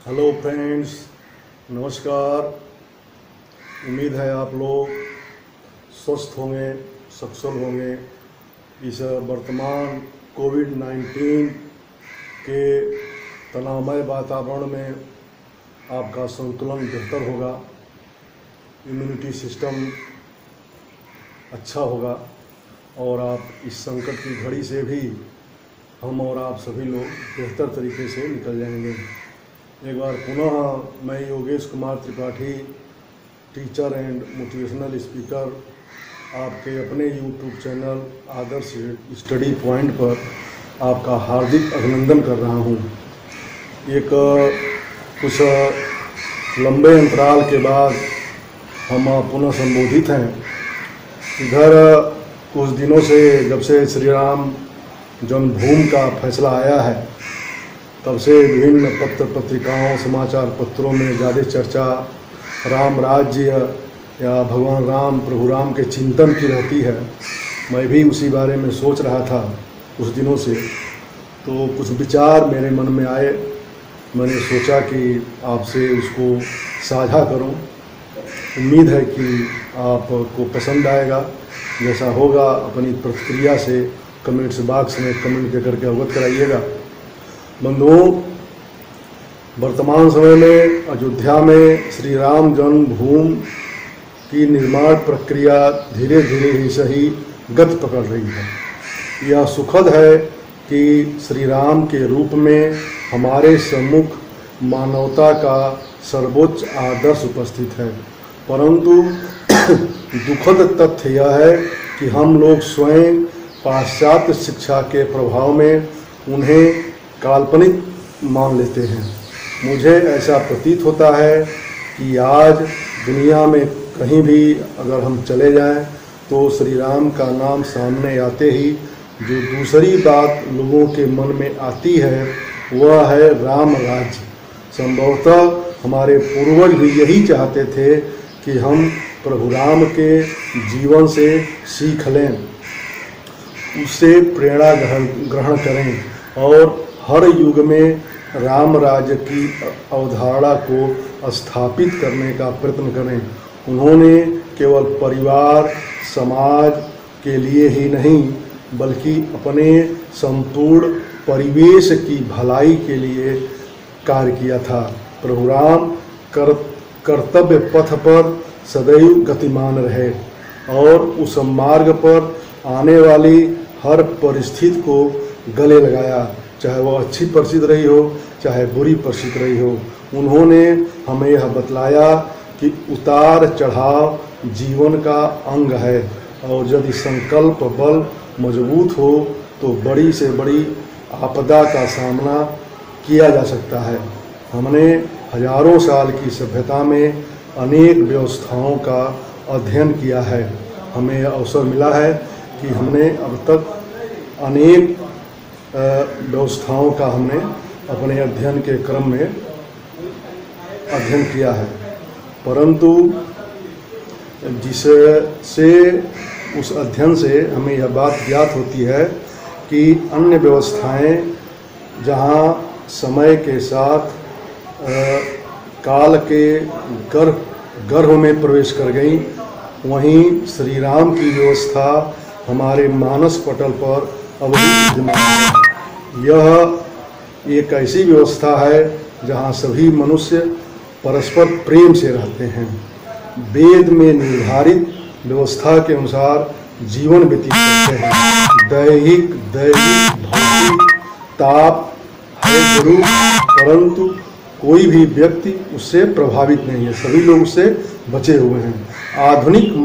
Hello friends, नमस्कार। उम्मीद है आप लोग स्वस्थ होंगे, सकुशल होंगे। इस वर्तमान कोविड-19 के तनावमय वातावरण में आपका संतुलन बेहतर होगा, इम्यूनिटी सिस्टम अच्छा होगा और आप इस संकट की घड़ी से भी हम और आप सभी लोग बेहतर तरीके से निकल जाएंगे। एक बार पुनः मैं Yogesh Kumar Tripathi, teacher and motivational speaker, आपके अपने यूट्यूब चैनल आदर्श स्टडी पॉइंट पर आपका हार्दिक अभिनंदन कर रहा हूं। एक कुछ लंबे अंतराल के बाद हम पुनः संबोधित हैं। इधर कुछ दिनों से जब से श्री राम जन्मभूमि का फैसला आया है, तब से विभिन्न पत्र पत्रिकाओं, समाचार पत्रों में ज़्यादा चर्चा राम राज्य या भगवान राम, प्रभु राम के चिंतन की रहती है। मैं भी उसी बारे में सोच रहा था कुछ दिनों से, तो कुछ विचार मेरे मन में आए। मैंने सोचा कि आपसे उसको साझा करूं। उम्मीद है कि आपको पसंद आएगा। जैसा होगा अपनी प्रतिक्रिया से कमेंट्स बॉक्स में कमेंट दे करके अवगत कराइएगा। बंधुओं, वर्तमान समय में अयोध्या में श्री राम जन्मभूमि की निर्माण प्रक्रिया धीरे धीरे ही सही गति पकड़ रही है। यह सुखद है कि श्री राम के रूप में हमारे सम्मुख मानवता का सर्वोच्च आदर्श उपस्थित है, परंतु दुखद तथ्य यह है कि हम लोग स्वयं पाश्चात्य शिक्षा के प्रभाव में उन्हें काल्पनिक मान लेते हैं। मुझे ऐसा प्रतीत होता है कि आज दुनिया में कहीं भी अगर हम चले जाएं तो श्री राम का नाम सामने आते ही जो दूसरी बात लोगों के मन में आती है वह है राम राज्य। संभवतः हमारे पूर्वज भी यही चाहते थे कि हम प्रभु राम के जीवन से सीख लें, उससे प्रेरणा ग्रहण करें और हर युग में राम राज्य की अवधारणा को स्थापित करने का प्रयत्न करें। उन्होंने केवल परिवार, समाज के लिए ही नहीं बल्कि अपने संपूर्ण परिवेश की भलाई के लिए कार्य किया था। प्रभु राम कर्तव्य पथ पर सदैव गतिमान रहे और उस मार्ग पर आने वाली हर परिस्थिति को गले लगाया, चाहे वह अच्छी परिस्थिति रही हो चाहे बुरी परिस्थिति रही हो। उन्होंने हमें यह बतलाया कि उतार चढ़ाव जीवन का अंग है और यदि संकल्प बल मजबूत हो तो बड़ी से बड़ी आपदा का सामना किया जा सकता है। हमने हजारों साल की सभ्यता में अनेक व्यवस्थाओं का अध्ययन किया है। हमें अवसर मिला है कि हमने अब तक अनेक व्यवस्थाओं का हमने अपने अध्ययन के क्रम में अध्ययन किया है, परंतु जिससे उस अध्ययन से हमें यह बात ज्ञात होती है कि अन्य व्यवस्थाएं जहां समय के साथ काल के गर्भ में प्रवेश कर गई, वहीं श्री राम की व्यवस्था हमारे मानस पटल पर अवधि विद्यमान है। यह एक ऐसी व्यवस्था है जहां सभी मनुष्य परस्पर प्रेम से रहते हैं, वेद में निर्धारित व्यवस्था के अनुसार जीवन व्यतीत करते हैं। दैहिक भौतिक ताप है जरूर, परंतु कोई भी व्यक्ति उससे प्रभावित नहीं है, सभी लोग उससे बचे हुए हैं। आधुनिक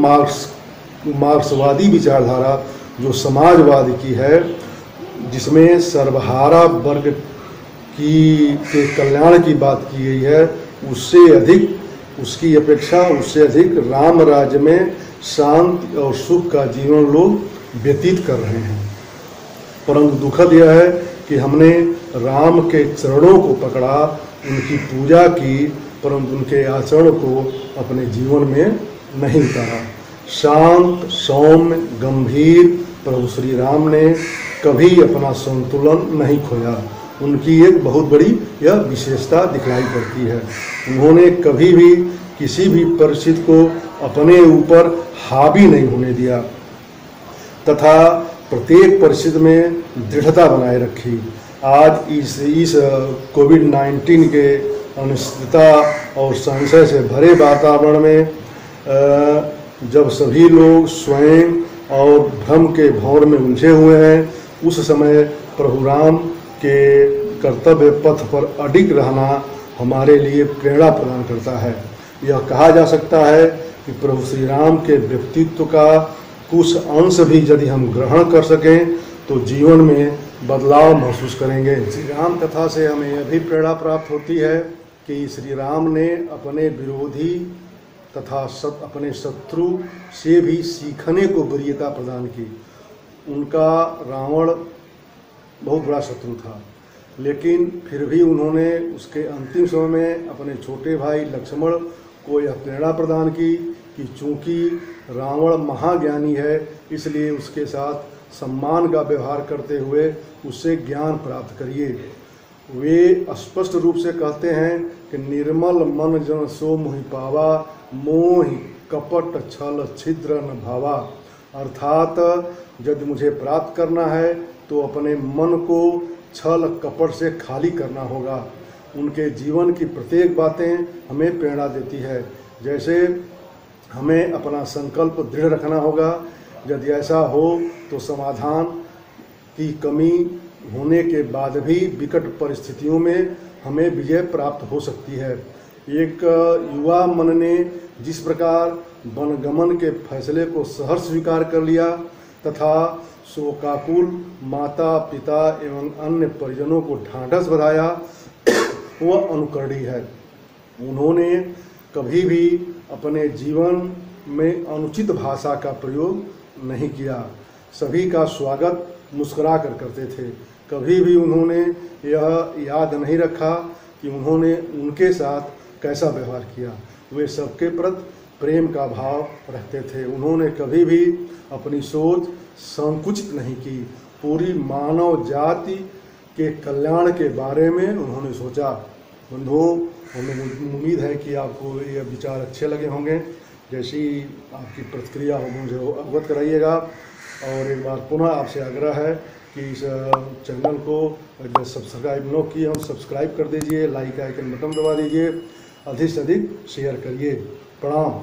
मार्क्सवादी विचारधारा जो समाजवाद की है, जिसमें सर्वहारा वर्ग के कल्याण की बात की गई है, उससे अधिक उसकी अपेक्षा उससे अधिक राम राज्य में शांति और सुख का जीवन लोग व्यतीत कर रहे हैं। परंतु दुखद यह है कि हमने राम के चरणों को पकड़ा, उनकी पूजा की, परंतु उनके आचरण को अपने जीवन में नहीं उतारा। शांत, सौम्य, गंभीर प्रभु श्री राम ने कभी अपना संतुलन नहीं खोया। उनकी एक बहुत बड़ी यह विशेषता दिखलाई पड़ती है। उन्होंने कभी भी किसी भी परिस्थिति को अपने ऊपर हावी नहीं होने दिया तथा प्रत्येक परिस्थिति में दृढ़ता बनाए रखी। आज इस कोविड-19 के अनिश्चितता और संशय से भरे वातावरण में जब सभी लोग स्वयं और भ्रम के भंवर में उलझे हुए हैं, उस समय प्रभु राम के कर्तव्य पथ पर अडिग रहना हमारे लिए प्रेरणा प्रदान करता है। यह कहा जा सकता है कि प्रभु श्री राम के व्यक्तित्व का कुछ अंश भी यदि हम ग्रहण कर सकें तो जीवन में बदलाव महसूस करेंगे। श्री राम कथा से हमें यह भी प्रेरणा प्राप्त होती है कि श्री राम ने अपने विरोधी तथा अपने शत्रु से भी सीखने को वरीयता प्रदान की। उनका रावण बहुत बड़ा शत्रु था, लेकिन फिर भी उन्होंने उसके अंतिम समय में अपने छोटे भाई लक्ष्मण को यह प्रेरणा प्रदान की कि चूंकि रावण महाज्ञानी है, इसलिए उसके साथ सम्मान का व्यवहार करते हुए उससे ज्ञान प्राप्त करिए। वे स्पष्ट रूप से कहते हैं कि निर्मल मन जन सो मोहि पावा, मोहि कपट छल छिद्र न भावा। अर्थात यदि मुझे प्राप्त करना है तो अपने मन को छल कपट से खाली करना होगा। उनके जीवन की प्रत्येक बातें हमें प्रेरणा देती है। जैसे हमें अपना संकल्प दृढ़ रखना होगा, यदि ऐसा हो तो समाधान की कमी होने के बाद भी विकट परिस्थितियों में हमें विजय प्राप्त हो सकती है। एक युवा मन ने जिस प्रकार वनगमन के फैसले को सहर्ष स्वीकार कर लिया तथा शोकाकुल माता पिता एवं अन्य परिजनों को ढांढस बधाया, वह अनुकरणीय है। उन्होंने कभी भी अपने जीवन में अनुचित भाषा का प्रयोग नहीं किया, सभी का स्वागत मुस्कुरा कर करते थे। कभी भी उन्होंने यह याद नहीं रखा कि उन्होंने उनके साथ कैसा व्यवहार किया। वे सबके प्रति प्रेम का भाव रखते थे। उन्होंने कभी भी अपनी सोच संकुचित नहीं की। पूरी मानव जाति के कल्याण के बारे में उन्होंने सोचा। बंधुओं, हमें उम्मीद है कि आपको ये विचार अच्छे लगे होंगे। जैसी आपकी प्रतिक्रिया हो मुझे अवगत कराइएगा। और एक बार पुनः आपसे आग्रह है कि इस चैनल को सब्सक्राइब न किए हम सब्सक्राइब कर दीजिए, लाइक आइकन बटन दबा दीजिए, अधिक से अधिक शेयर करिए। प्रणाम।